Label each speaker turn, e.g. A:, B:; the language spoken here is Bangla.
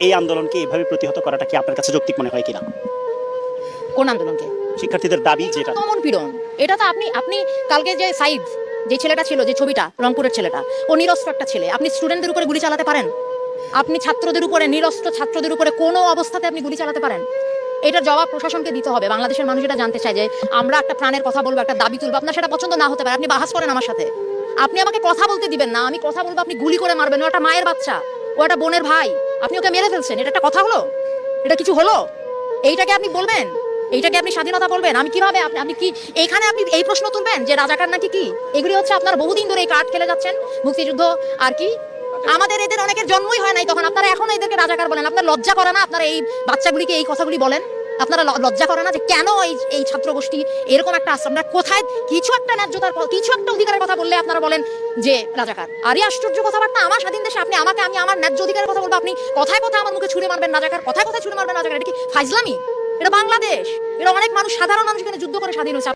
A: এই আন্দোলনকে এভাবে প্রতিহত করাটা কি আপনার কাছে যৌক্তিক মনে হয় কিনা?
B: কোন আন্দোলনকে?
A: শিক্ষার্থীদের দাবি যেটা।
B: দমন পীড়ন, এটা তো আপনি কালকে যে সাইদ, যে ছেলেটা ছিল, যে ছবিটা, রংপুরের ছেলেটা, ও নিরস্ত্র একটা ছেলে। আপনি স্টুডেন্টদের উপরে গুলি চালাতে পারেন? আপনি ছাত্রদের উপরে, নিরস্ত্র ছাত্রদের উপরে কোনো অবস্থাতে আপনি গুলি চালাতে পারেন? এটার জবাব প্রশাসনকে দিতে হবে। বাংলাদেশের মানুষ এটা জানতে চায় যে আমরা একটা প্রাণের কথা বলবো, একটা দাবি তুলবো, আপনার সেটা পছন্দ না হতে পারে, আপনি বাহাস করেন আমার সাথে, আপনি আমাকে কথা বলতে দিবেন না, আমি কথা বলবো, আপনি গুলি করে মারবেন। ও একটা মায়ের বাচ্চা, ও একটা বোনের ভাই, আপনি ওকে মেরে ফেলছেন, এটা একটা কথা হলো? এটা কিছু হলো? এইটাকে আপনি বলবেন? এইটাকে আপনি স্বাধীনতা বলবেন? আমি কিভাবে, আপনি কি এইখানে আপনি এই প্রশ্ন তুলবেন যে রাজাকার নাকি কি? এগুলি হচ্ছে আপনারা বহুদিন ধরে এই কার্ড খেলে যাচ্ছেন, মুক্তিযুদ্ধ আর কি। আমাদের এদের অনেকের জন্মই হয় নাই তখন, আপনারা এখন এদেরকে রাজাকার বলেন। আপনার লজ্জা করে না? আপনারা এই বাচ্চাগুলিকে এই কথাগুলি বলেন? আপনারা লজ্জা করে না যে কেন এই ছাত্র গোষ্ঠী এরকম একটা আশ্রম? আমরা কোথায় কিছু একটা ন্যায্যতার, কিছু একটা অধিকারের কথা বললে আপনারা বলেন যে রাজাকার। আরই আশ্চর্য কথাবার্তা! আমার স্বাধীন দেশে আপনি আমাকে, আমি আমার ন্যায্য অধিকারের কথা বলবো, আপনি কথায় কথায় আমার মুখে ছুড়ে মারবেন রাজাকার, কথায় কথায় ছুড়ে মারবেন রাজাকার। এটা কি ফাইজলামি? এটা বাংলাদেশ, এটা অনেক মানুষ, সাধারণ মানুষ এখানে যুদ্ধ করে স্বাধীন হয়েছে।